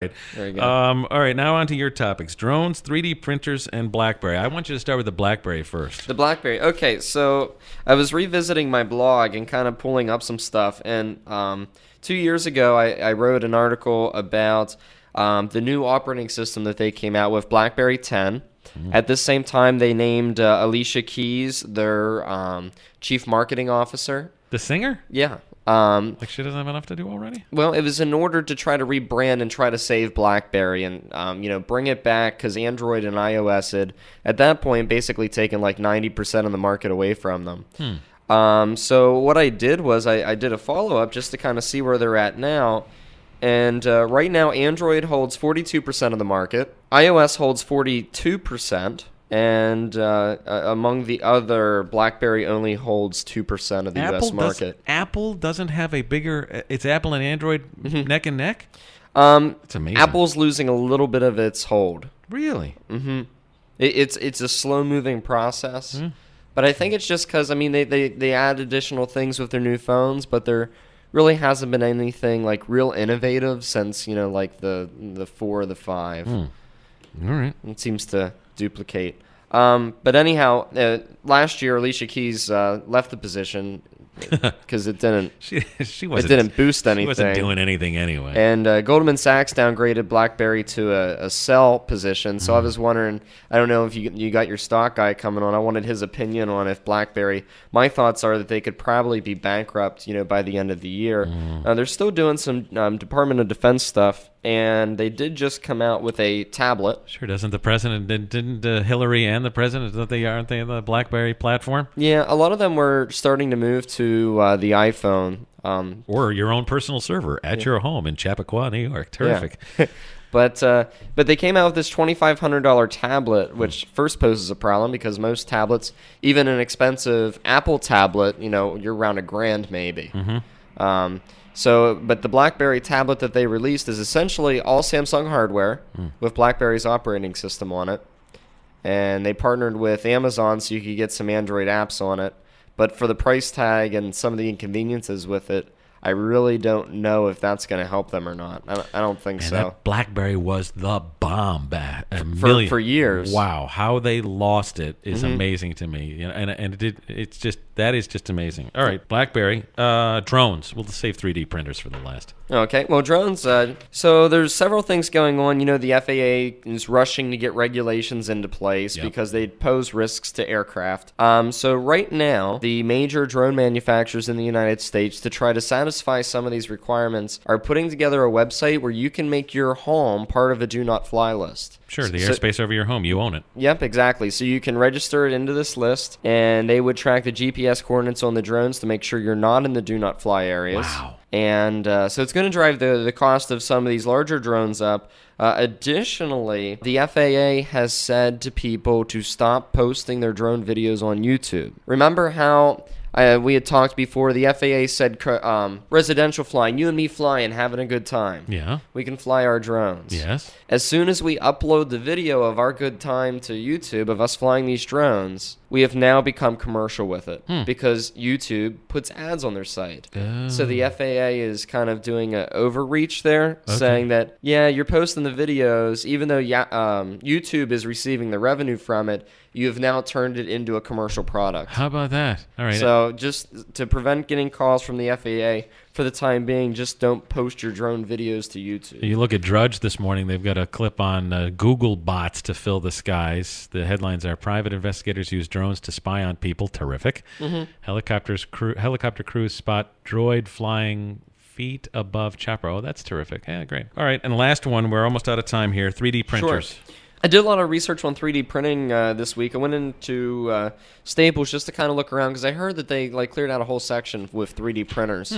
There you go. All right, now on to your topics: drones, 3D printers, and BlackBerry. I want you to start with the BlackBerry first. The BlackBerry. Okay, so I was revisiting my blog and kind of pulling up some stuff. And 2 years ago, I wrote an article about the new operating system that they came out with, BlackBerry 10. At this same time, they named Alicia Keys their chief marketing officer. The singer? Yeah. Like she doesn't have enough to do already? Well, it was in order to try to rebrand and try to save BlackBerry and bring it back, because Android and iOS had at that point basically taken like 90% of the market away from them. So what I did was I did a follow-up just to kind of see where they're at now. And right now, Android holds 42% of the market. iOS holds 42%. And among the other, BlackBerry only holds 2% of the U.S. market. Apple doesn't have a bigger... It's Apple and Android neck and neck? It's amazing. Apple's losing a little bit of its hold. Really? Mm-hmm. It's a slow-moving process. But I think it's just because, they add additional things with their new phones, but there really hasn't been anything like real innovative since, like the 4 or the 5. All right. It seems to duplicate. But anyhow, last year Alicia Keys left the position because it didn't boost anything. She wasn't doing anything anyway. And Goldman Sachs downgraded BlackBerry to a sell position. So I was wondering, I don't know if you got your stock guy coming on. I wanted his opinion on if BlackBerry. My thoughts are that they could probably be bankrupt, by the end of the year. They're still doing some Department of Defense stuff. And they did just come out with a tablet. Sure, doesn't the president, didn't Hillary and the president, aren't they on the BlackBerry platform? Yeah, a lot of them were starting to move to the iPhone. Or your own personal server at your home in Chappaqua, New York. Terrific. Yeah. But they came out with this $2,500 tablet, which first poses a problem because most tablets, even an expensive Apple tablet, you're around $1,000 maybe. But the BlackBerry tablet that they released is essentially all Samsung hardware with BlackBerry's operating system on it. And they partnered with Amazon so you could get some Android apps on it. But for the price tag and some of the inconveniences with it, I really don't know if that's going to help them or not. I don't think so. That BlackBerry was the bomb back for years. Wow, how they lost it is amazing to me. That is just amazing. All right, BlackBerry drones. We'll save 3D printers for the last. Okay, well, drones. So there's several things going on. The FAA is rushing to get regulations into place because they pose risks to aircraft. So right now, the major drone manufacturers in the United States, to try to satisfy some of these requirements, are putting together a website where you can make your home part of a do not fly list. Sure, the airspace over your home, you own it. Yep, exactly. So you can register it into this list, and they would track the GPS coordinates on the drones to make sure you're not in the do not fly areas. Wow. And so it's going to drive the cost of some of these larger drones up. Additionally, the FAA has said to people to stop posting their drone videos on YouTube. Remember how we had talked before, the FAA said residential flying, you and me flying, having a good time. Yeah. We can fly our drones. Yes. As soon as we upload the video of our good time to YouTube of us flying these drones, we have now become commercial with it because YouTube puts ads on their site. So the FAA is kind of doing an overreach there, saying that, you're posting the videos, even though YouTube is receiving the revenue from it, you have now turned it into a commercial product. How about that? All right. So just to prevent getting calls from the FAA, for the time being, just don't post your drone videos to YouTube. You look at Drudge this morning, they've got a clip on Google bots to fill the skies. The headlines are, private investigators use drones to spy on people. Terrific. Helicopter crews spot droid flying feet above chopper. Oh, that's terrific. Yeah, great. All right, and the last one, we're almost out of time here, 3D printers. Sure. I did a lot of research on 3D printing this week. I went into Staples just to kind of look around because I heard that they cleared out a whole section with 3D printers.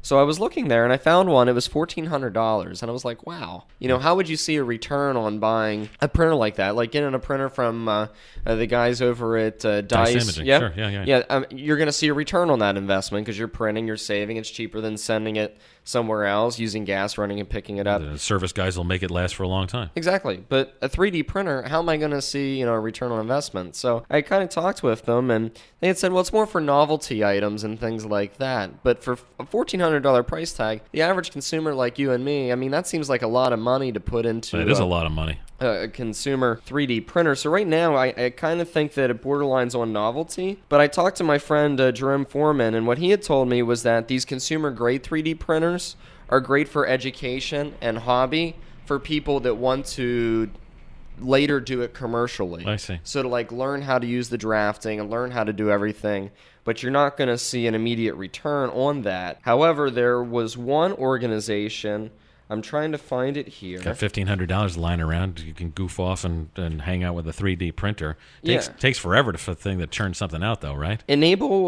So I was looking there, and I found one. It was $1,400, and I was like, wow. How would you see a return on buying a printer like that? Like getting a printer from the guys over at Dice. Imaging. Yep. Sure, yeah. You're going to see a return on that investment because you're printing, you're saving. It's cheaper than sending it somewhere else, using gas, running and picking it up. The service guys will make it last for a long time. Exactly. But a 3D printer, how am I going to see a return on investment? So I kind of talked with them, and they had said, well, it's more for novelty items and things like that. But for $1,400, $1,500 price tag. The average consumer like you and me, I mean, that seems like a lot of money to put into. It is a lot of money. A consumer 3D printer. So right now, I kind of think that it borderlines on novelty. But I talked to my friend Jerome Foreman, and what he had told me was that these consumer-grade 3D printers are great for education and hobby for people that want to later do it commercially. I see. So to like learn how to use the drafting and learn how to do everything, but you're not going to see an immediate return on that. However, there was one organization, I'm trying to find it here. Got $1,500 lying around. You can goof off and hang out with a 3D printer. Takes forever for the thing to churn something out, though, right? Enable,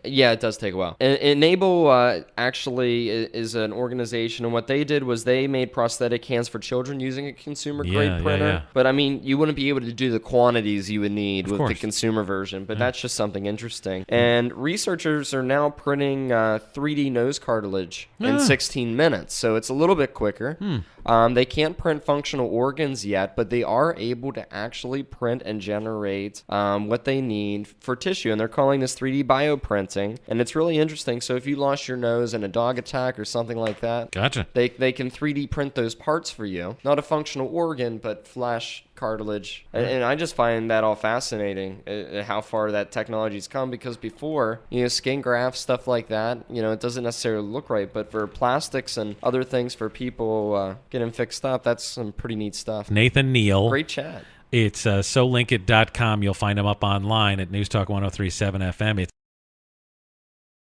yeah, it does take a while. Enable actually is an organization, and what they did was they made prosthetic hands for children using a consumer-grade printer. Yeah. But, I mean, you wouldn't be able to do the quantities you would need Of with course. the consumer version, but that's just something interesting. And researchers are now printing 3D nose cartilage in 16 minutes, so it's a little bit quicker. They can't print functional organs yet, but they are able to actually print and generate what they need for tissue, and they're calling this 3D bioprinting, and it's really interesting. So if you lost your nose in a dog attack or something like that, Gotcha. they can 3D print those parts for you. Not a functional organ, but flesh, cartilage. And I just find that all fascinating, how far that technology's come, because before, skin grafts, stuff like that, it doesn't necessarily look right, but for plastics and other things for people getting fixed up, that's some pretty neat stuff. Nathan Neal. Great chat. It's solinkit.com. You'll find him up online at News Talk 103.7 FM. It's